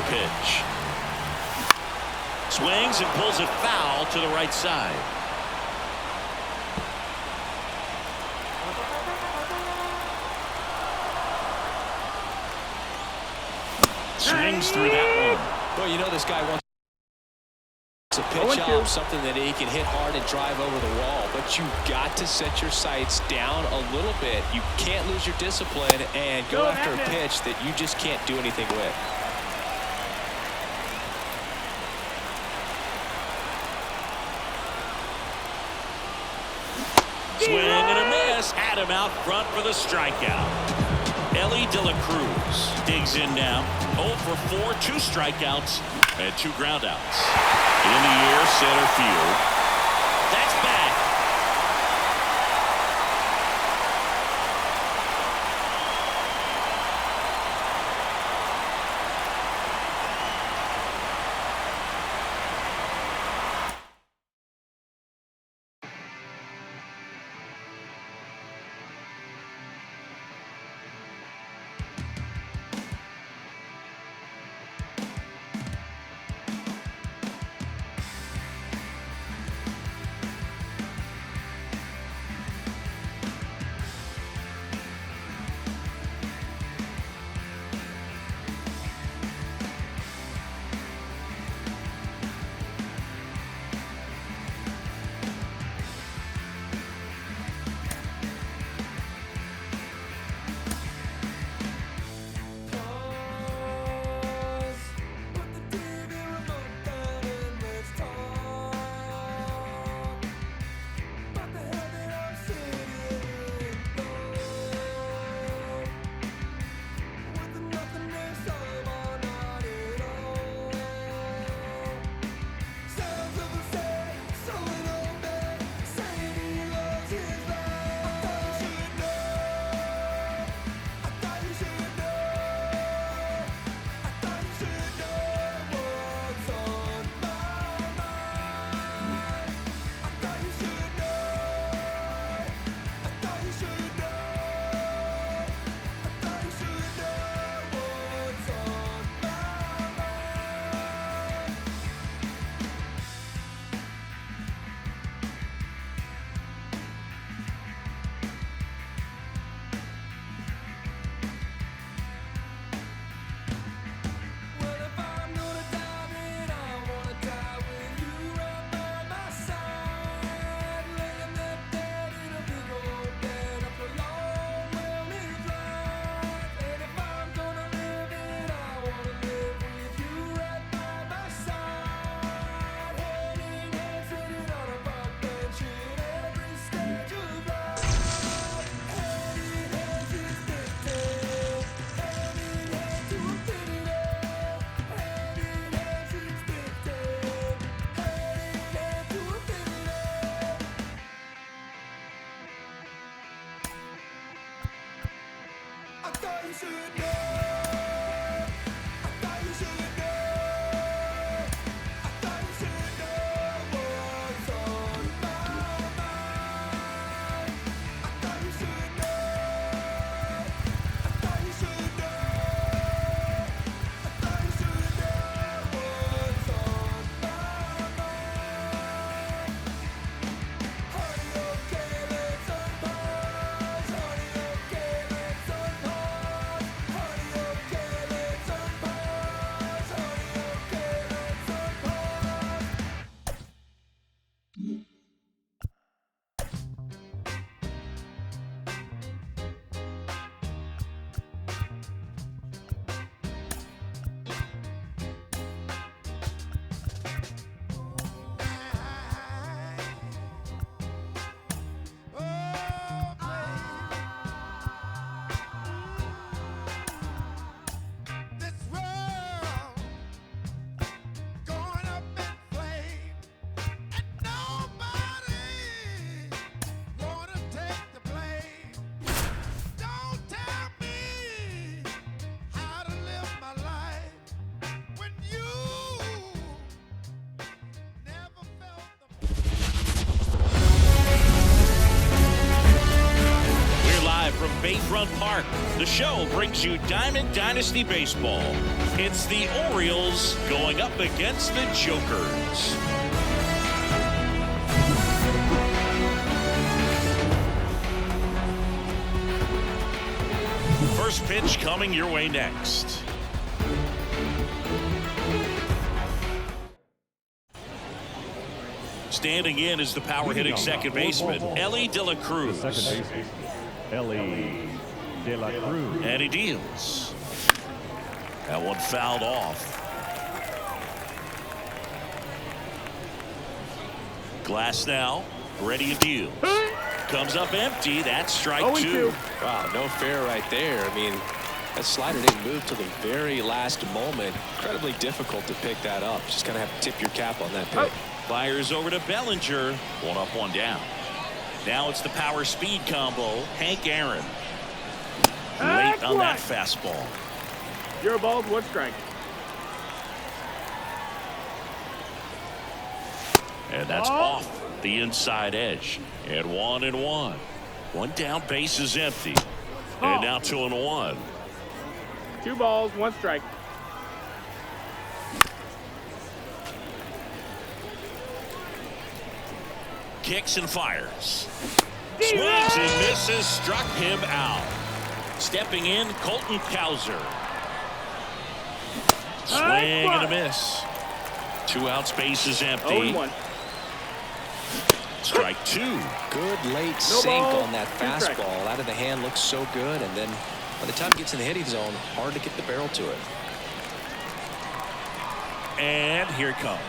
pitch. Swings and pulls it foul to the right side. Swings through that one. Well, you know this guy wants a pitch off, something that he can hit hard and drive over the wall. But you've got to set your sights down a little bit. You can't lose your discipline and go after a pitch that you just can't do anything with. Swing and a miss. Had him out front for the strikeout. Ellie De La Cruz digs in now. 0 for 4, 2 strikeouts and 2 groundouts. In the air, center field. That's back. Riverfront Park. The show brings you Diamond Dynasty Baseball. It's the Orioles going up against the Jokers. First pitch coming your way next. Standing in is the power-hitting second baseman, Elly De La Cruz. Second baseman, Elly De La Cruz. And he deals. That one fouled off. Glass now, ready to deal. Comes up empty. That's strike 2. Wow, no fair right there. I mean, that slider didn't move till the very last moment. Incredibly difficult to pick that up. Just gonna have to tip your cap on that pick. Fires over to Bellinger. 1 up, 1 down. Now it's the power speed combo. Hank Aaron. Late on that fastball. 0 balls, 1 strike. And that's off the inside edge. And 1-1. 1 down, base is empty. And now 2-1. 2 balls, 1 strike. Kicks and fires. Swings and misses. Struck him out. Stepping in, Colton Cowser. Swing and a miss. 2 outs, base is empty. 0-1. Strike 2. Good late sink on that fastball. Out of the hand, looks so good, and then by the time it gets in the hitting zone, hard to get the barrel to it. And here it comes.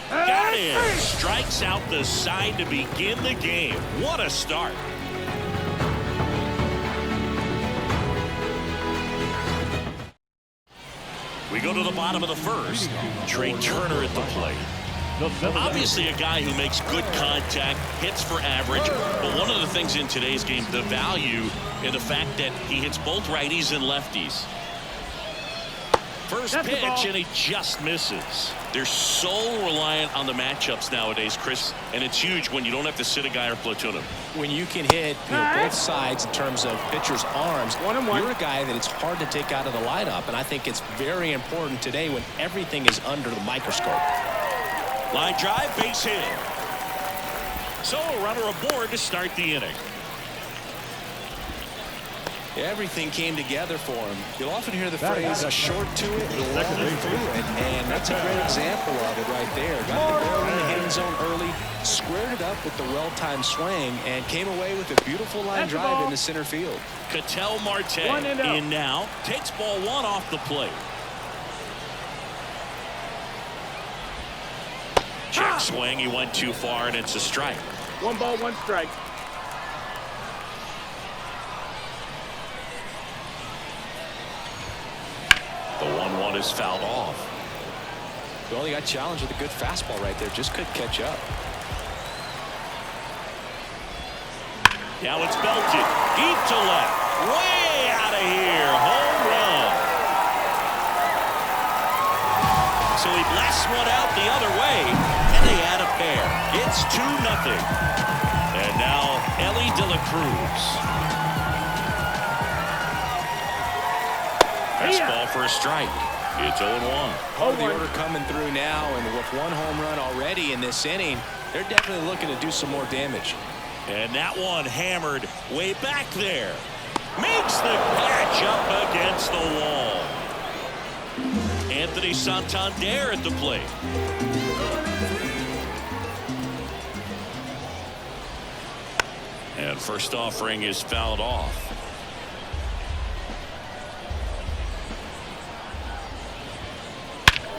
Got him. Strikes out the side to begin the game. What a start. We go to the bottom of the first. Trey Turner at the plate. Obviously a guy who makes good contact, hits for average, but one of the things in today's game, the value in the fact that he hits both righties and lefties. First pitch, and he just misses. They're so reliant on the matchups nowadays, Chris, and it's huge when you don't have to sit a guy or platoon him. When you can hit both sides in terms of pitcher's arms, 1-1. You're a guy that it's hard to take out of the lineup, and I think it's very important today when everything is under the microscope. Line drive, base hit. So a runner aboard to start the inning. Everything came together for him. You'll often hear the phrase, a short to it, long through it, and that's a great example of it right there. Got the barrel in the hitting zone early, squared it up with the well-timed swing, and came away with a beautiful line drive into center field. Ketel Marte in now, takes ball 1 off the plate. Check swing, he went too far, and it's a strike. 1 ball, 1 strike. The 1-1 is fouled off. Well, he got challenged with a good fastball right there. Just couldn't catch up. Now it's belted. Deep to left. Way out of here. Home run. So he blasts one out the other way, and they add a pair. It's 2-0. And now Elly De La Cruz. Fastball for a strike. It's 0-1. The order coming through now, and with 1 home run already in this inning, they're definitely looking to do some more damage. And that one hammered way back there. Makes the catch up against the wall. Anthony Santander at the plate. And first offering is fouled off.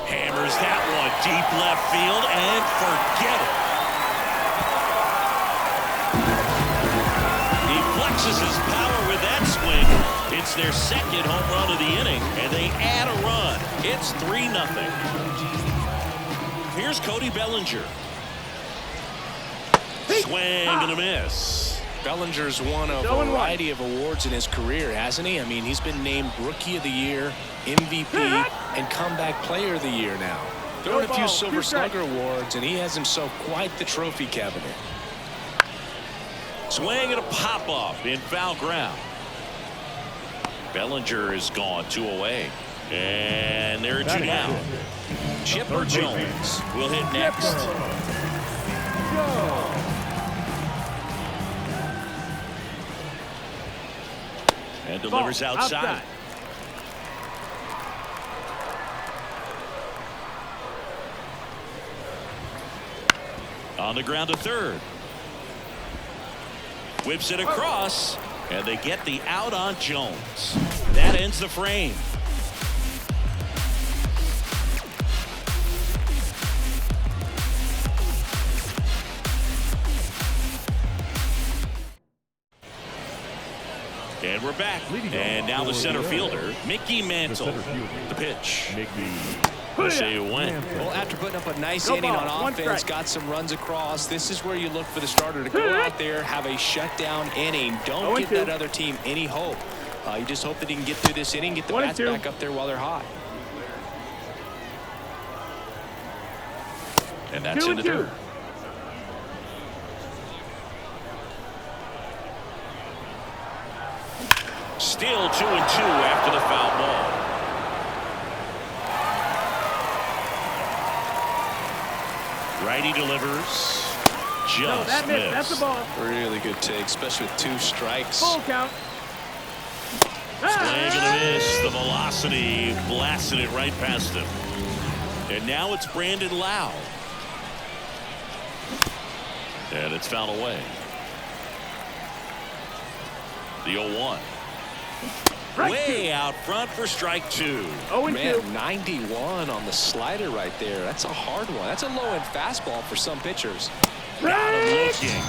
Hammers that one deep left field and forget it. He flexes his power with that swing. It's their second home run of the inning, and they add a run. It's 3-0. Here's Cody Bellinger. Swing and a miss. Bellinger's won a variety of awards in his career, hasn't he? I mean, he's been named Rookie of the Year, MVP, and Comeback Player of the Year now. Throwing a few Silver Slugger awards, and he has himself quite the trophy cabinet. Swing and a pop-off in foul ground. Bellinger is gone, 2 away. And there are 2 down. Chipper Jones will hit next. And delivers outside. On the ground to third. Whips it across. And they get the out on Jones. That ends the frame. And we're back. And now the center fielder, Mickey Mantle. The pitch. Say when. Well, after putting up a nice inning on offense, got some runs across, this is where you look for the starter to go out there, have a shutdown inning. Don't give that other team any hope. You just hope that he can get through this inning, get the bats back up there while they're hot. And that's in the dirt. Still 2-2 after the foul ball. Righty delivers. Just missed. That's the ball. Really good take, especially with 2 strikes. Full count. Swing and a miss. The velocity blasted it right past him. And now it's Brandon Lau. And it's fouled away. The 0-1. Way out front for strike 2. Man, 91 on the slider right there. That's a hard one. That's a low-end fastball for some pitchers. Got him looking.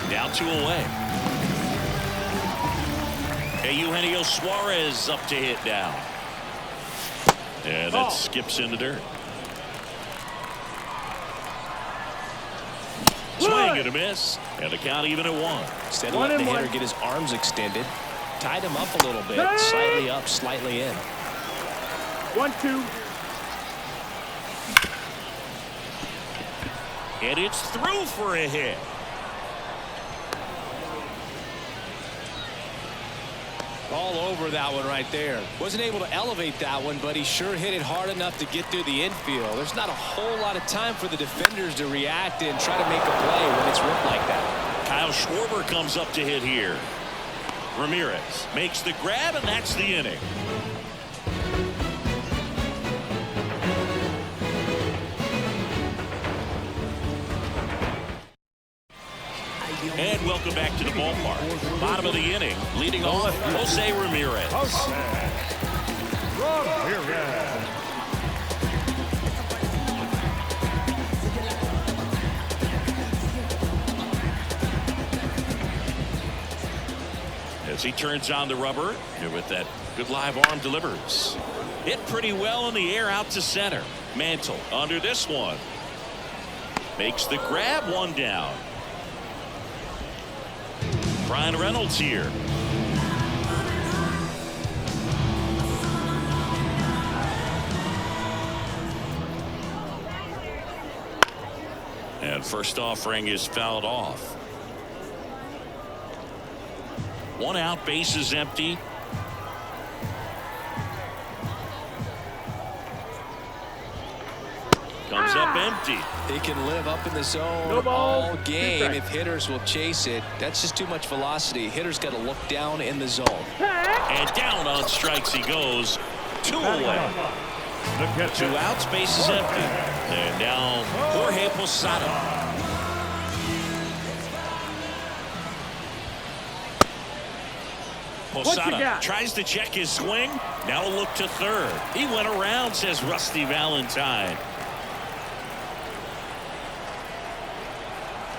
Now 2 away. Hey, Eugenio Suarez up to hit now. And it skips in the dirt. Swing and a miss. And the count even at 1. Instead of letting the hitter get his arms extended, tied him up a little bit. Slightly up, slightly in. 1-2. And it's through for a hit. All over that one right there. Wasn't able to elevate that one, but he sure hit it hard enough to get through the infield. There's not a whole lot of time for the defenders to react and try to make a play when it's ripped like that. Kyle Schwarber comes up to hit here. Ramirez makes the grab, and that's the inning. And welcome back to the ballpark. Bottom of the inning, leading off Jose Ramirez. As he turns on the rubber, and with that good live arm delivers. Hit pretty well in the air out to center. Mantle under this one. Makes the grab, 1 down. Brian Reynolds here. And first offering is fouled off. 1 out, bases empty. Comes up empty. He can live up in the zone all game if hitters will chase it. That's just too much velocity. Hitters got to look down in the zone. And down on strikes he goes. 2 away. 2 outs, bases empty. And now Jorge Posada. Posada tries to check his swing. Now a look to third. He went around, says Rusty Valentine.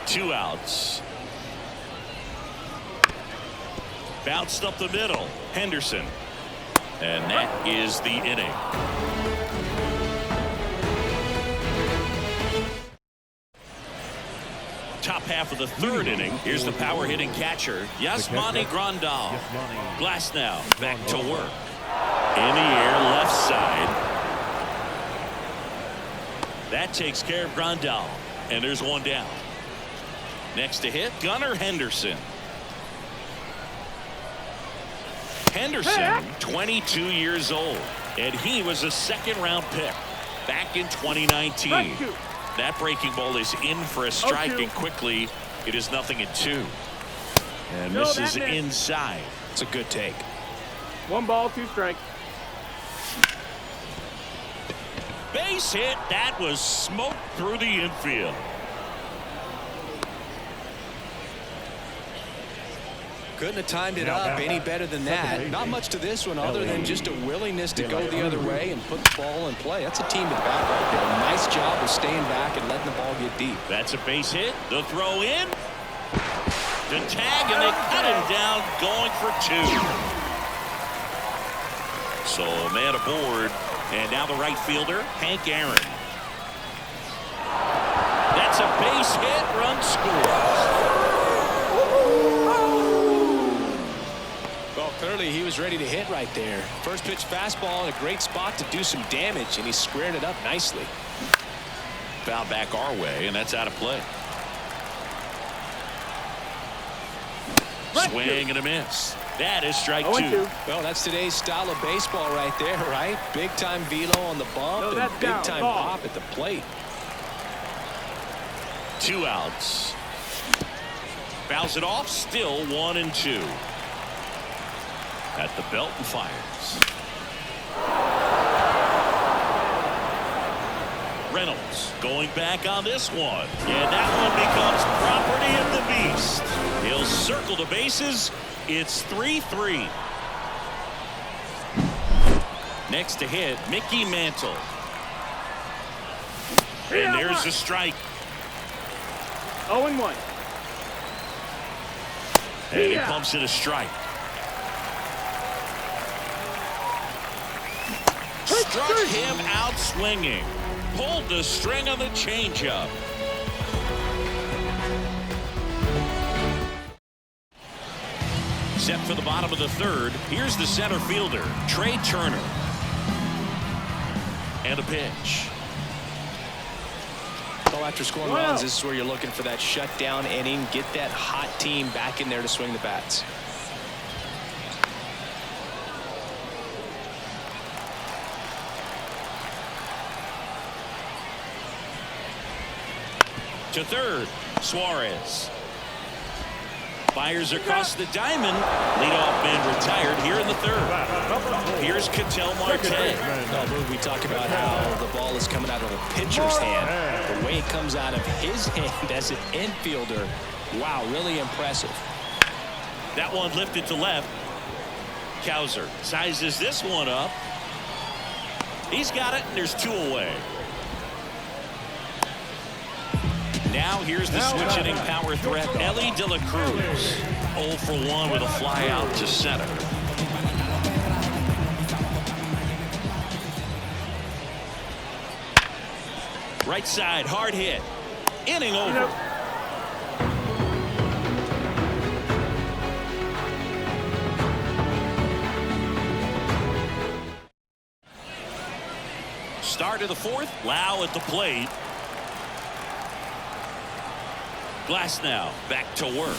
2 outs. Bounced up the middle. Henderson. And that is the inning. Top half of the 3rd inning. Here's the power hitting catcher, Yasmani Grandal. Glass now back to work. In the air, left side. That takes care of Grandal. And there's 1 down. Next to hit, Gunnar Henderson. Henderson, 22 years old, and he was a second-round pick back in 2019. That breaking ball is in for a strike, and quickly it is 0-2. And this is inside. It's a good take. 1 ball, 2 strikes. Base hit. That was smoked through the infield. Couldn't have timed it up any better than that. Not much to this one other than just a willingness to go the other way and put the ball in play. That's a team at bat right there. Nice job of staying back and letting the ball get deep. That's a base hit. The throw in. The tag, and they cut him down going for 2. So man aboard, and now the right fielder, Hank Aaron. That's a base hit. Run scores. Well, clearly he was ready to hit right there. First pitch fastball in a great spot to do some damage, and he squared it up nicely. Foul back our way, and that's out of play. Swing and a miss. That is strike 2. Well, that's today's style of baseball right there, right? Big time velo on the bump and big time pop at the plate. 2 outs. Fouls it off. Still 1-2. At the belt and fires. Reynolds going back on this one. And that one becomes property of the beast. He'll circle the bases. It's 3-3. Next to hit, Mickey Mantle. And there's the strike. 0-1. And he pumps it a strike. Struck him out swinging. Pulled the string on the changeup. Set for the bottom of the 3rd. Here's the center fielder, Trey Turner. And a pitch. So after scoring runs, this is where you're looking for that shutdown inning. Get that hot team back in there to swing the bats. To 3rd, Suarez. Fires across the diamond. Leadoff man retired here in the 3rd. Here's Ketel Marte. We talk about how the ball is coming out of a pitcher's hand. The way it comes out of his hand as an infielder. Wow, really impressive. That one lifted to left. Cowser sizes this one up. He's got it, and there's 2 away. Now here's the switch hitting power threat, Elly De La Cruz. 0 for 1 with a fly out to center. Right side, hard hit. Inning over. Start of the 4th, Lau at the plate. Glasnow back to work.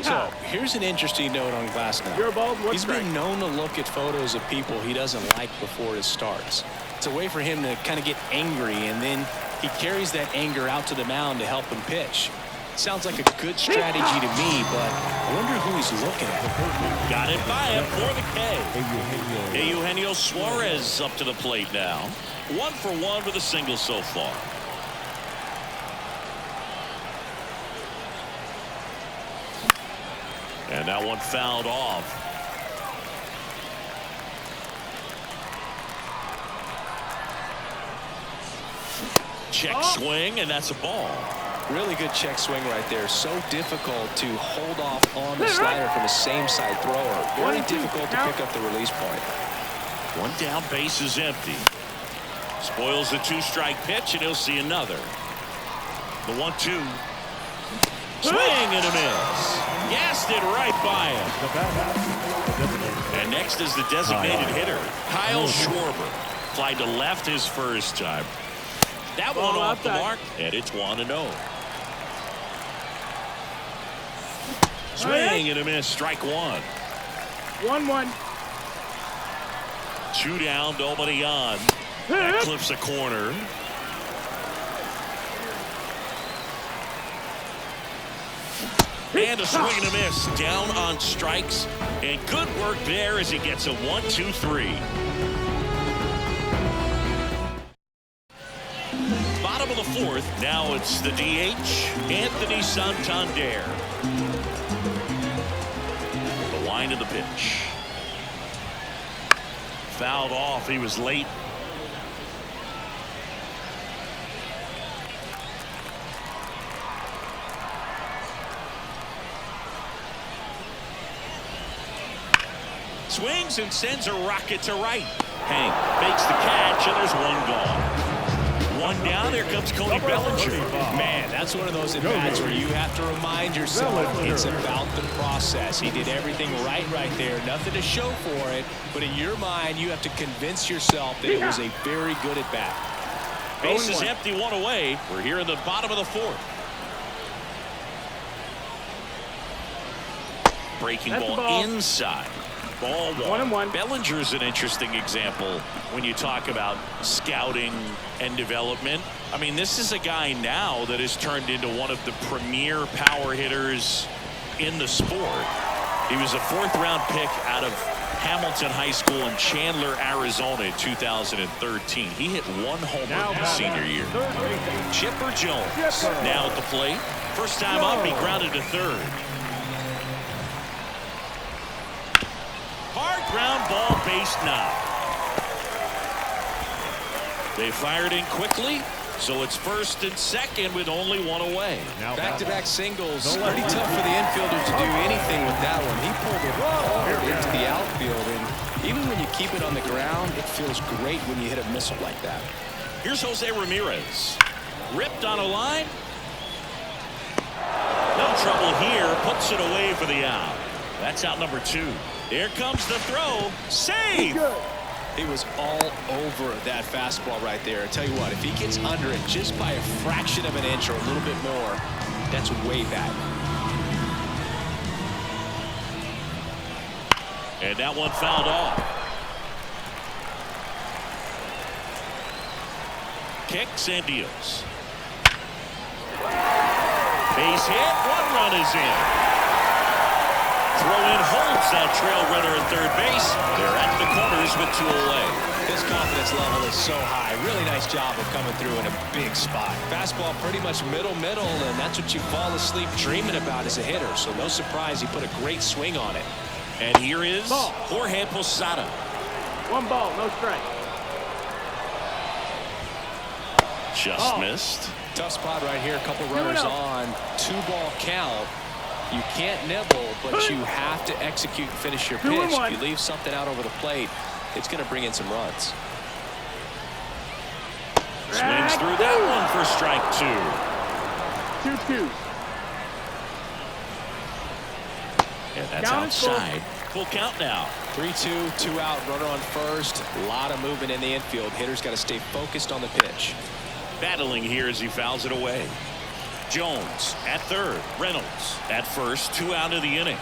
So here's an interesting note on Glasnow. He's been known to look at photos of people he doesn't like before it starts. It's a way for him to kind of get angry, and then he carries that anger out to the mound to help him pitch. Sounds like a good strategy to me, but I wonder who he's looking at. Got it by him for the K. Eugenio Suarez up to the plate now. 1 for 1 with a single so far. And that one fouled off. Check swing, and that's a ball. Really good check swing right there. So difficult to hold off on the slider from a same side thrower. Very difficult to pick up the release point. 1 down, base is empty. Spoils the 2-strike pitch, and he'll see another. The 1-2. Swing and a miss. Gassed it right by him. And next is the designated hitter, Kyle Schwarber. Flied to left his first time. That one off the mark, and it's 1-0. Swing and a miss, strike 1. 1-1. 2 down, nobody on. That clips a corner. And a swing and a miss. Down on strikes. And good work there as he gets a 1-2-3. Bottom of the 4th. Now it's the DH, Anthony Santander. The line of the pitch. Fouled off. He was late. Swings and sends a rocket to right. Hank makes the catch, and there's one gone. One down. Here comes Cody Bellinger. Man, that's one of those at-bats where you have to remind yourself it's about the process. He did everything right there. Nothing to show for it. But in your mind, you have to convince yourself that it was a very good at-bat. Base is empty, 1 away. We're here in the bottom of the 4th. Breaking ball inside. Ball 1. Bellinger's an interesting example when you talk about scouting and development. I mean, this is a guy now that has turned into one of the premier power hitters in the sport. He was a 4th-round pick out of Hamilton High School in Chandler, Arizona in 2013. He hit 1 homer in his senior year. Chipper Jones now at the plate. First time up, he grounded to 3rd. Hard ground ball, base knock. They fired in quickly, so it's 1st and 2nd with only 1 away. Back-to-back singles. Pretty tough for the infielder to do anything with that one. He pulled it hard into the outfield, and even when you keep it on the ground, it feels great when you hit a missile like that. Here's Jose Ramirez. Ripped on a line. No trouble here. Puts it away for the out. That's out number 2. Here comes the throw. Save! He was all over that fastball right there. I tell you what, if he gets under it just by a fraction of an inch or a little bit more, that's way back. And that one fouled off. Kicks and deals. Base hit. 1 run is in. Throw in holds that trail runner at 3rd base. They're at the corners with 2 away. His confidence level is so high. Really nice job of coming through in a big spot. Fastball pretty much middle, and that's what you fall asleep dreaming about as a hitter. So no surprise he put a great swing on it. And here is Jorge Posada. 1 ball, no strike. Just missed. Tough spot right here. A couple runners on. 2-ball count. You can't nibble, but you have to execute and finish your pitch. If you leave something out over the plate, it's going to bring in some runs. Swings through that one for strike 2. 2-2. And that's outside. Full count now. 3-2, 2 out, runner on 1st. A lot of movement in the infield. Hitter's got to stay focused on the pitch. Battling here as he fouls it away. Jones at 3rd. Reynolds at 1st. 2 out of the inning.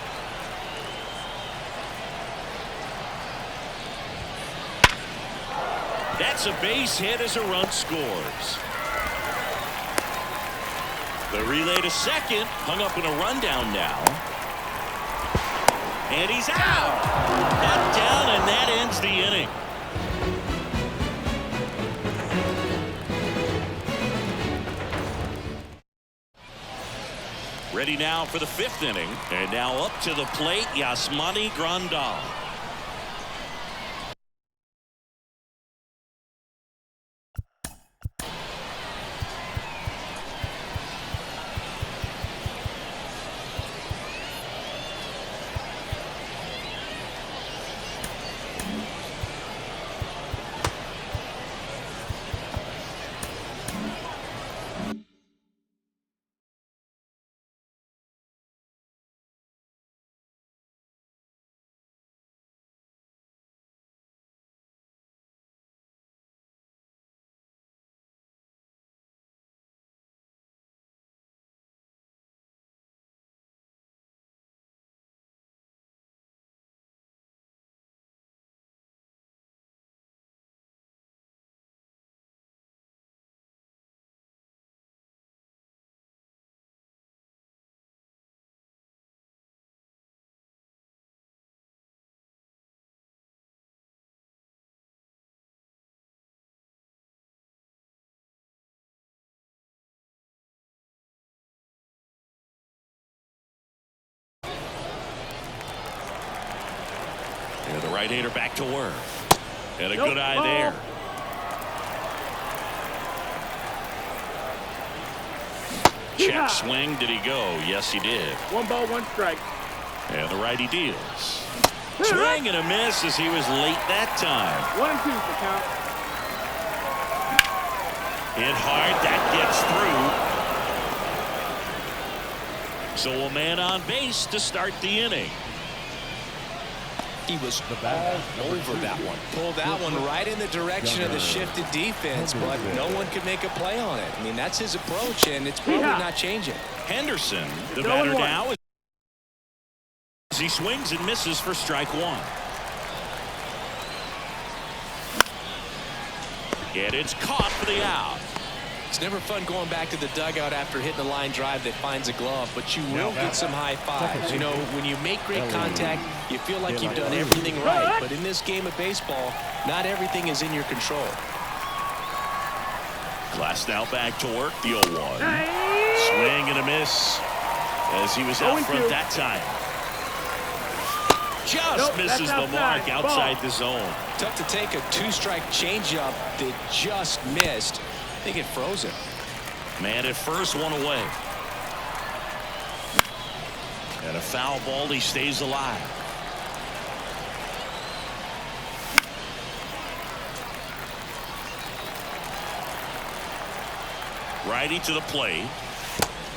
That's a base hit as a run scores. The relay to 2nd. Hung up in a rundown now. And he's out. Got down, and that ends the inning. Ready now for the 5th inning. And now up to the plate, Yasmani Grandal. right-hander back to work. And a good eye there. Check swing. Did he go? Yes, he did. 1 ball, 1 strike. And the righty deals. Swing and a miss as he was late that time. 1 and 2 for count. Hit hard. That gets through. So a man on base to start the inning. He was all over that one. Pulled that one right in the direction of the shifted defense, but no one could make a play on it. I mean, that's his approach, and it's probably not changing. Henderson, the batter now, as he swings and misses for strike 1. And it's caught for the out. It's never fun going back to the dugout after hitting a line drive that finds a glove, but you will get some high fives. You know, when you make great contact, you feel like you've done everything right. But in this game of baseball, not everything is in your control. Glass now back to work. The 0-1. Swing and a miss as he was out front that time. Just misses the mark outside the zone. Tough to take a 2-strike changeup that just missed. I think it froze him. Man at first, 1 away. And a foul ball. He stays alive. Righty to the plate.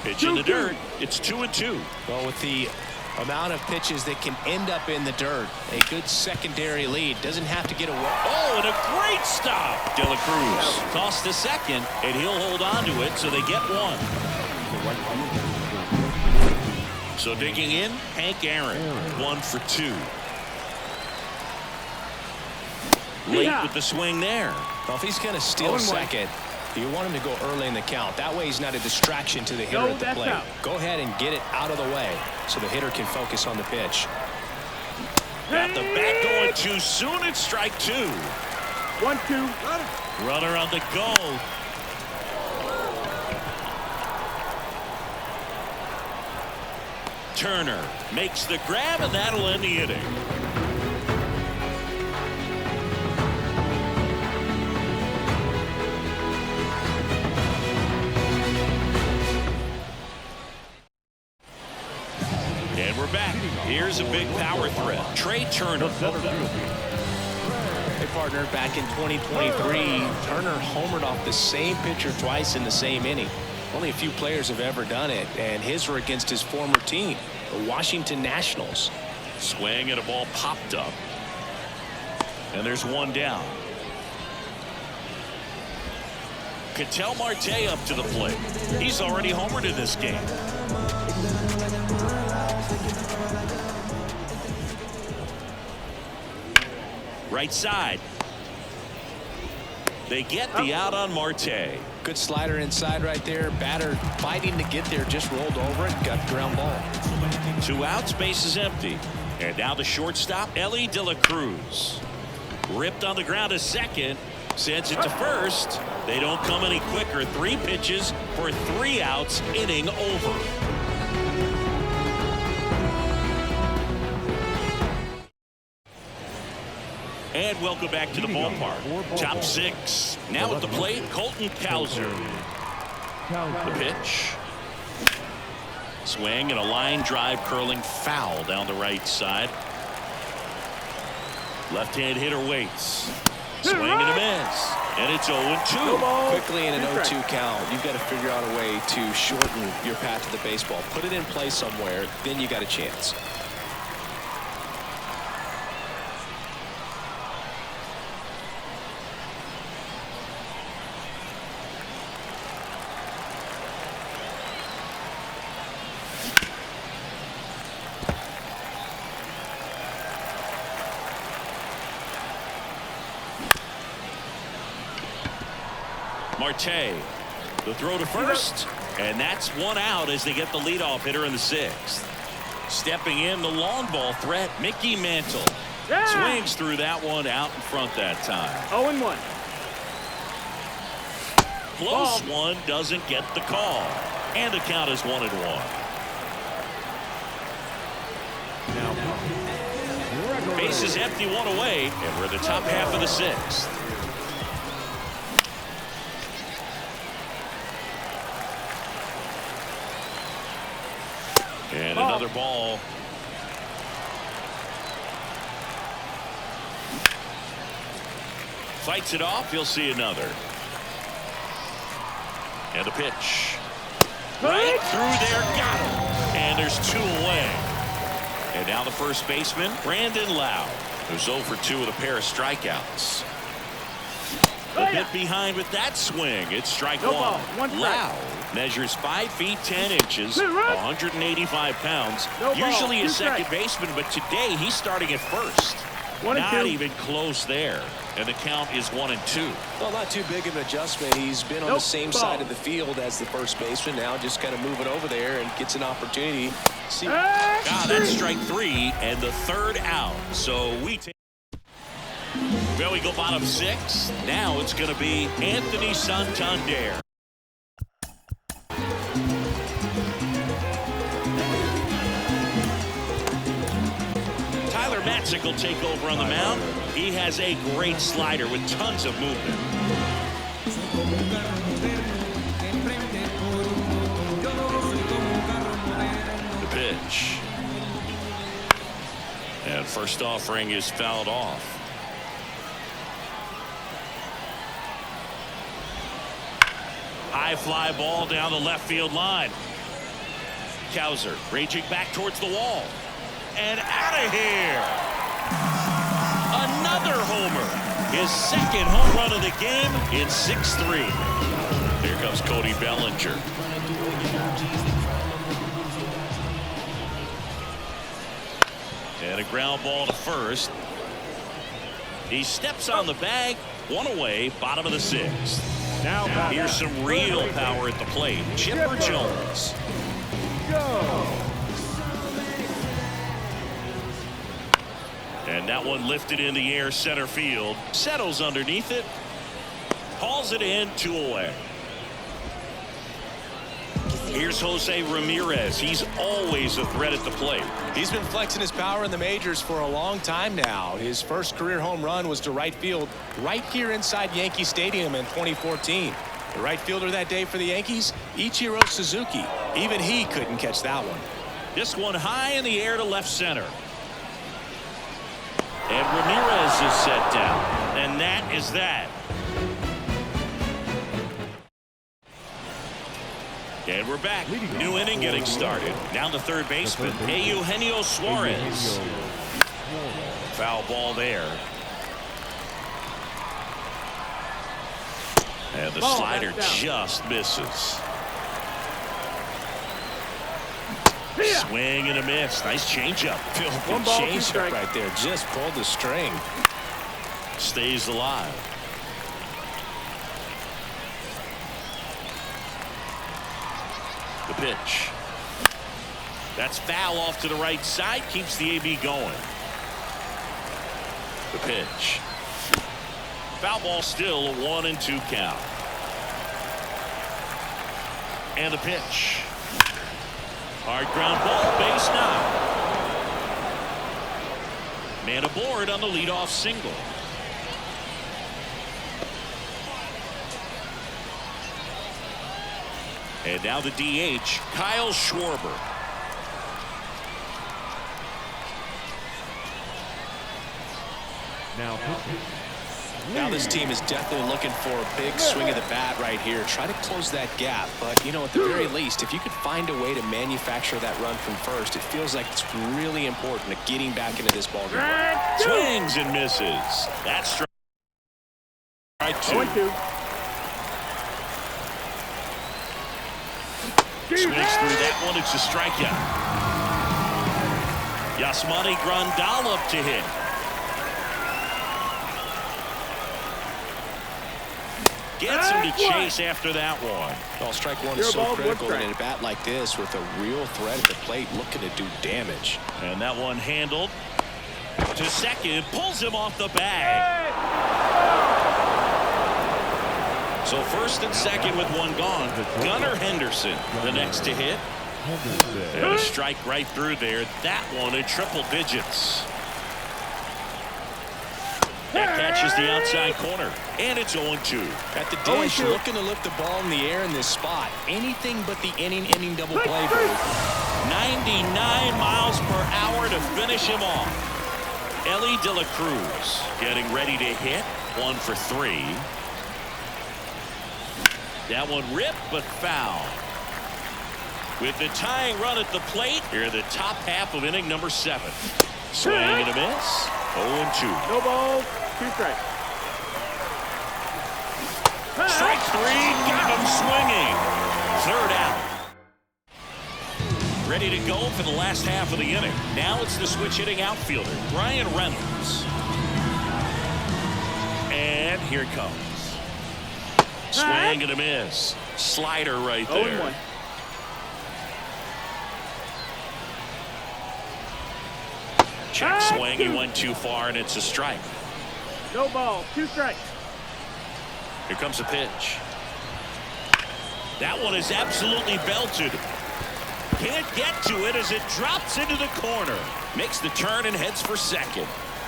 Pitch in the dirt. It's 2-2. Well, with the amount of pitches that can end up in the dirt, a good secondary lead doesn't have to get away. Oh, and a great stop. De La Cruz tossed to second, and he'll hold on to it, so they get 1. So digging in, Hank Aaron, 1 for 2. Late with the swing there. Well, if he's going to steal second, you want him to go early in the count. That way he's not a distraction to the hitter at the plate. Go ahead and get it out of the way so the hitter can focus on the pitch. Got the bat going too soon. It's strike 2. 1-2. Runner on the go. Turner makes the grab, and that'll end the inning. And we're back. Here's a big power threat. Trey Turner. Hey, partner, back in 2023, Turner homered off the same pitcher twice in the same inning. Only a few players have ever done it, and his were against his former team, the Washington Nationals. Swing and a ball popped up. And there's 1 down. Ketel Marte up to the plate. He's already homered in this game. Right side. They get the out on Marte. Good slider inside right there. Batter fighting to get there, just rolled over it, got the ground ball. 2 outs, base is empty. And now the shortstop, Ellie De La Cruz. Ripped on the ground to second. Sends it to first. They don't come any quicker. 3 pitches for 3 outs. Inning over. And welcome back to the ballpark. Top 6. Now at the plate, Colton Cowser. The pitch. Swing and a line drive curling foul down the right side. Left-hand hitter waits. Swing and a miss. And it's 0-2. Quickly in an 0-2 count, you've got to figure out a way to shorten your path to the baseball. Put it in play somewhere, then you got a chance. Marte, the throw to first, and that's 1 out as they get the leadoff hitter in the 6th. Stepping in, the long ball threat, Mickey Mantle. Swings through that one, out in front that time. 0-1. Close one, doesn't get the call. And the count is 1-1. base is empty, one away, and we're in the top half of the sixth. And another ball. Fights it off. He'll see another. And the pitch. Right through there. Got him. And there's 2 away. And now the first baseman, Brandon Lau, who's 0 for 2 with a pair of strikeouts. A bit behind with that swing. It's strike one. Lau measures 5 feet 10 inches, 185 pounds. Usually a second baseman, but today he's starting at first. Not even close there. And the count is 1-2. Well, not too big of an adjustment. He's been on the same side of the field as the first baseman. Now just kind of moving over there and gets an opportunity. See. That's strike 3 and the 3rd out. So we take. Well, we go bottom 6. Now it's going to be Anthony Santander. Matzik will take over on the mound. He has a great slider with tons of movement. The pitch. And first offering is fouled off. High fly ball down the left field line. Cowser raging back towards the wall. And out of here. Another homer. His second home run of the game in 6-3. Here comes Cody Bellinger. And a ground ball to first. He steps on the bag. 1 away, bottom of the 6th. Now here's some real power at the plate. Chipper Jones. Go. And that one lifted in the air center field. Settles underneath it. Hauls it in, 2 away. Here's Jose Ramirez. He's always a threat at the plate. He's been flexing his power in the majors for a long time now. His first career home run was to right field right here inside Yankee Stadium in 2014. The right fielder that day for the Yankees, Ichiro Suzuki. Even he couldn't catch that one. This one high in the air to left center. And Ramirez is set down. And that is that. And we're back. New inning getting started. Now the third baseman, Eugenio Suarez. Foul ball there. And the slider just misses. Swing and a miss. Nice changeup. Good changeup right there. Just pulled the string. Stays alive. The pitch. That's foul off to the right side. Keeps the AB going. The pitch. Foul ball still, a 1-2 count. And the pitch. Hard ground ball, base knock. Man aboard on the leadoff single. And now the DH, Kyle Schwarber. Now this team is definitely looking for a big swing of the bat right here. Try to close that gap. But, you know, at the very least, if you could find a way to manufacture that run from first, it feels like it's really important to getting back into this ballgame. Swings and misses. That's strike 2. Swings through that one. It's a strikeout. Yasmani Grandal up to hit. Gets him to chase after that one. Well, strike one is so critical in a bat like this with a real threat at the plate looking to do damage. And that one handled to second. Pulls him off the bag. So first and second with one gone. Gunnar Henderson the next to hit. And a strike right through there. That one in triple digits. That catches the outside corner, and it's 0-2. At the dish, looking to lift the ball in the air in this spot. Anything but the inning double play. 99 miles per hour to finish him off. Elly De La Cruz getting ready to hit. 1 for 3. That one ripped but foul. With the tying run at the plate, here are the top half of inning number 7. Swing and a miss. 0-2. No balls, 2 strikes. Strike 3, got him swinging. 3rd out. Ready to go for the last half of the inning. Now it's the switch hitting outfielder, Brian Reynolds. And here it comes. Swing and a miss. Slider right there. 0-1. Check swing, he went too far, and it's a strike. No ball, 2 strikes. Here comes a pitch. That one is absolutely belted. Can't get to it as it drops into the corner. Makes the turn and heads for second.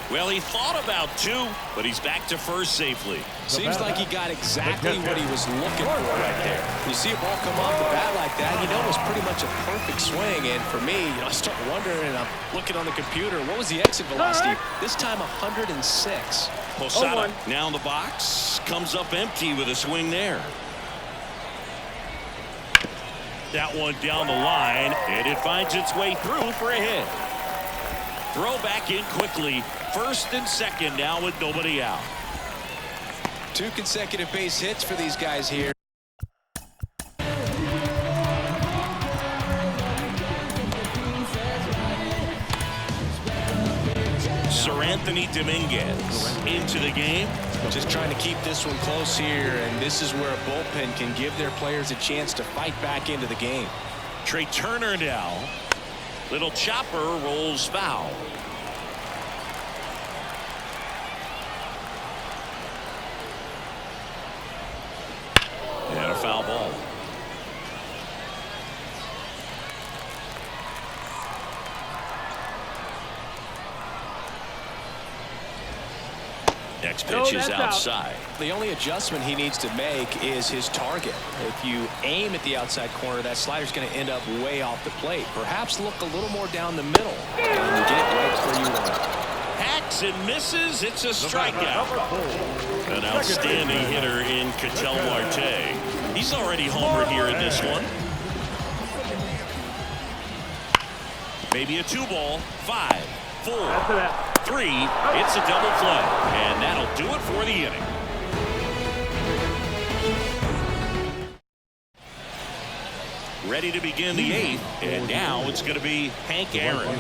Well, he thought about 2, but he's back to first safely. Seems like he got exactly what he was looking for right there. You see a ball come off the bat like that, you know it's pretty much a perfect swing. And for me, I start wondering, and I'm looking on the computer, what was the exit velocity? This time 106. Posada now in the box. Comes up empty with a swing there. That one down the line, and it finds its way through for a hit. Throw back in quickly. 1st and 2nd now with nobody out. 2 consecutive base hits for these guys here. Anthony Dominguez into the game. Just trying to keep this one close here, and this is where a bullpen can give their players a chance to fight back into the game. Trey Turner now. Little chopper rolls foul. And a foul ball. Next pitch is outside. The only adjustment he needs to make is his target. If you aim at the outside corner, that slider's going to end up way off the plate. Perhaps look a little more down the middle and get right where you want it. Hacks and misses. It's a strikeout. An outstanding hitter in Ketel Marte. He's already homered here in this one. Maybe a 2-ball. 5, 4, 3. It's a double play, and that'll do it for the inning. Ready to begin the 8th, and now it's going to be Hank Aaron.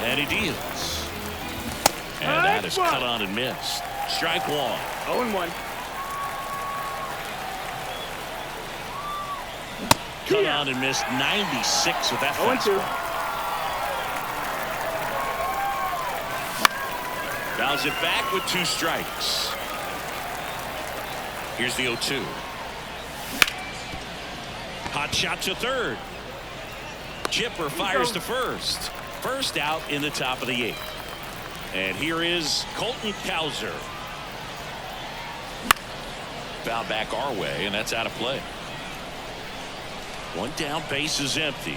And he deals. And that is cut on and missed. Strike 1. 0-1. Cut on and missed. 96 with that fastball. 0-2. Fouls it back with 2 strikes. Here's the 0-2. Hot shot to third. Chipper fires to first. First out in the top of the 8th. And here is Colton Cowser. Foul back our way, and that's out of play. One down, base is empty.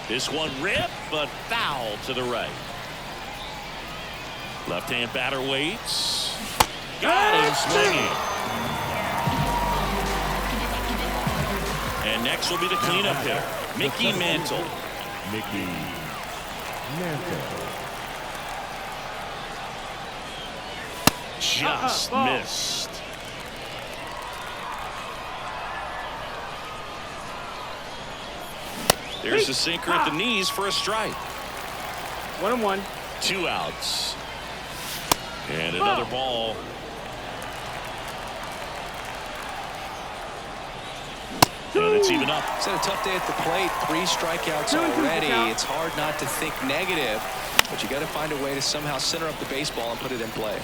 This one ripped, but foul to the right. Left-hand batter waits. Got him swinging. And next will be the cleanup hitter, Mickey Mantle. Mickey Mantle. Just missed. There's a sinker at the knees for a strike. 1-1. 2 outs. And another ball. And it's even up. It's had a tough day at the plate. 3 strikeouts already. It's hard not to think negative, but you got to find a way to somehow center up the baseball and put it in play.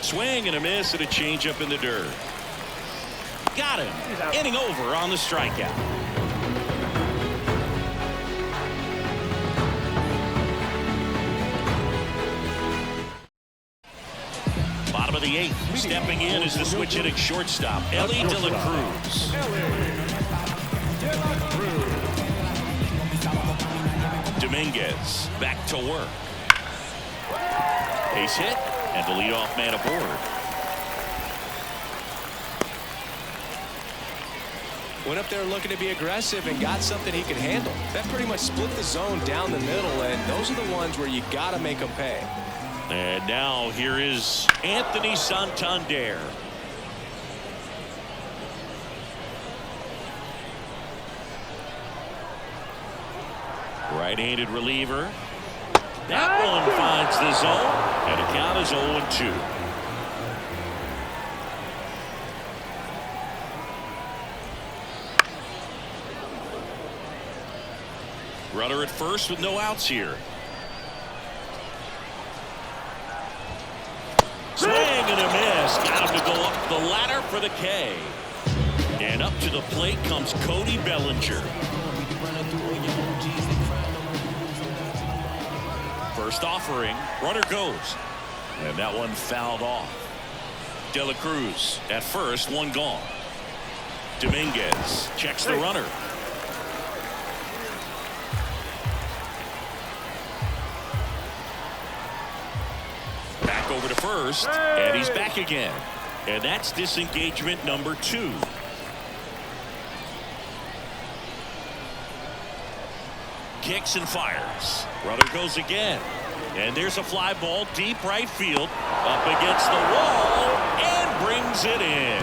Swing and a miss and a changeup in the dirt. Got him. Inning over on the strikeout. Bottom of the 8th. Stepping in is the switch hitting shortstop, Elly De La Cruz. Dominguez back to work. Base hit and the leadoff man aboard. Went up there looking to be aggressive and got something he could handle. That pretty much split the zone down the middle, and those are the ones where you got to make them pay. And now here is Anthony Santander. Right-handed reliever. That one finds the zone, and the count is 0-2. Runner at first with no outs here. Swing and a miss. Got him to go up the ladder for the K. And up to the plate comes Cody Bellinger. First offering. Runner goes. And that one fouled off. De La Cruz at first, one gone. Dominguez checks the runner. Back over to first, and he's back again. And that's disengagement number 2. Kicks and fires. Runner goes again. And there's a fly ball deep right field. Up against the wall and brings it in.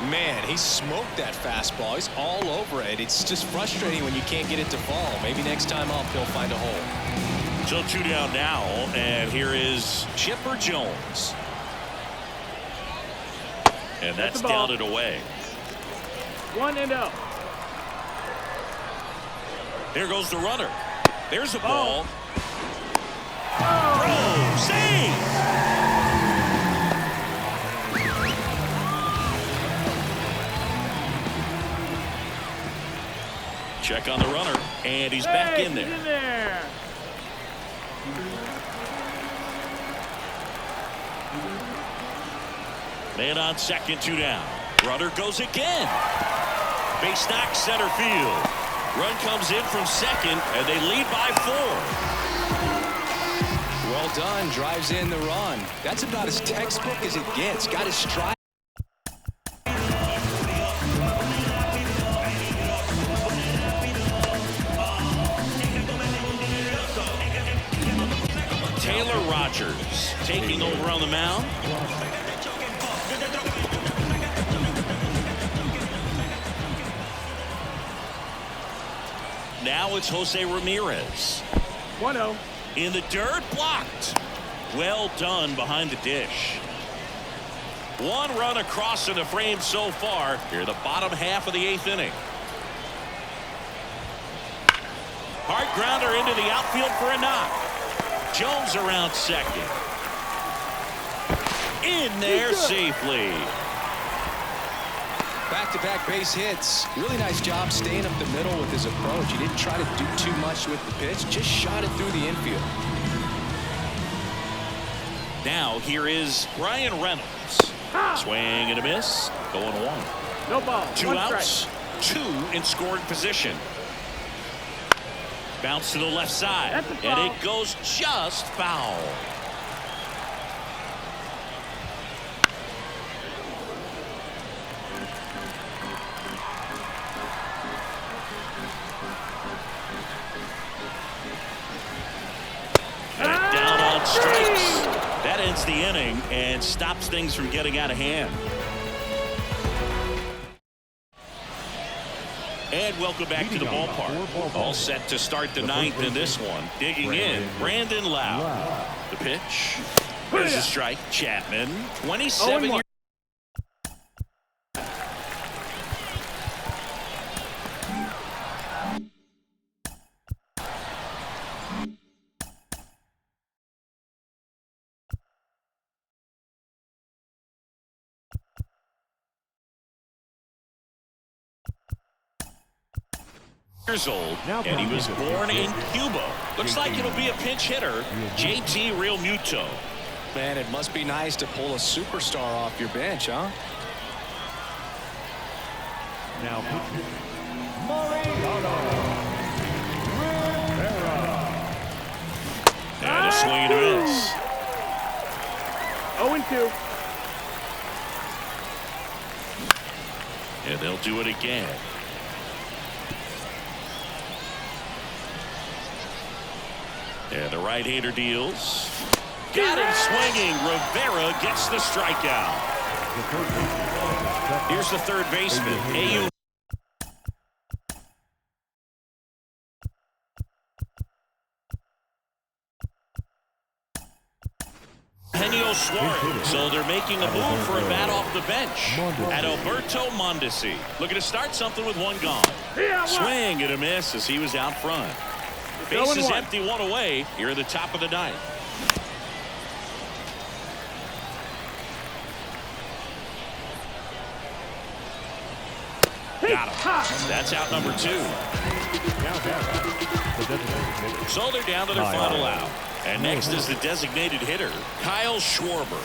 Man, he smoked that fastball. He's all over it. It's just frustrating when you can't get it to fall. Maybe next time up he'll find a hole. So 2 down now, and here is Chipper Jones. And that's down and away. 1-0. There goes the runner. There's a ball. Throw, save. Check on the runner, and he's back in there. He's in there. Man on second, 2 down. Runner goes again. Base knock center field. Run comes in from second, and they lead by 4. Well done. Drives in the run. That's about as textbook as it gets. Got his stride. Taylor Rogers taking over on the mound. Now it's Jose Ramirez. 1-0. In the dirt, blocked. Well done behind the dish. 1 run across in the frame so far. Here, the bottom half of the 8th inning. Hard grounder into the outfield for a knock. Jones around second. In there safely. Back-to-back base hits. Really nice job staying up the middle with his approach. He didn't try to do too much with the pitch. Just shot it through the infield. Now here is Brian Reynolds. Swing and a miss. Going 1. No ball. 2 1 outs. 2 in scoring position. Bounce to the left side. And it goes just foul. And down on strikes. That ends the inning and stops things from getting out of hand. And welcome back to the ballpark. All set to start the 9th in this one. Digging in, Brandon Lowe. The pitch. There's a strike. Chapman, 27 years. Years old, and he was born in Cuba. Looks like it'll be a pinch hitter, JT Real Muto. Man, it must be nice to pull a superstar off your bench, huh? Now, Mariano Rivera. And a swing and a miss. 0-2. And they'll do it again. And the right-hander deals. Got him swinging. Rivera gets the strikeout. Here's the third baseman. AU. Henio Suarez. So they're making a move for a bat off the bench. At Alberto Mondesi. Looking to start something with one gone. Swing and a miss as he was out front. Base is empty, one away. Here at the top of the ninth. Got him. That's out number 2. So they're down to their final out. And next is the designated hitter, Kyle Schwarber.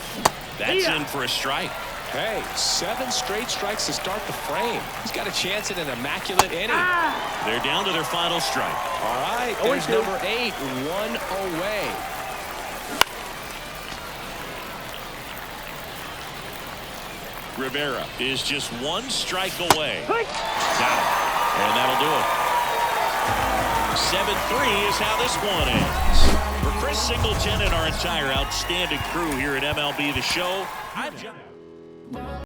That's in for a strike. Hey, 7 straight strikes to start the frame. He's got a chance at an immaculate inning. They're down to their final strike. All right, there's number 8, 1 away. Rivera is just 1 strike away. Got him. And that'll do it. 7-3 is how this one ends. For Chris Singleton and our entire outstanding crew here at MLB The Show, I'm John.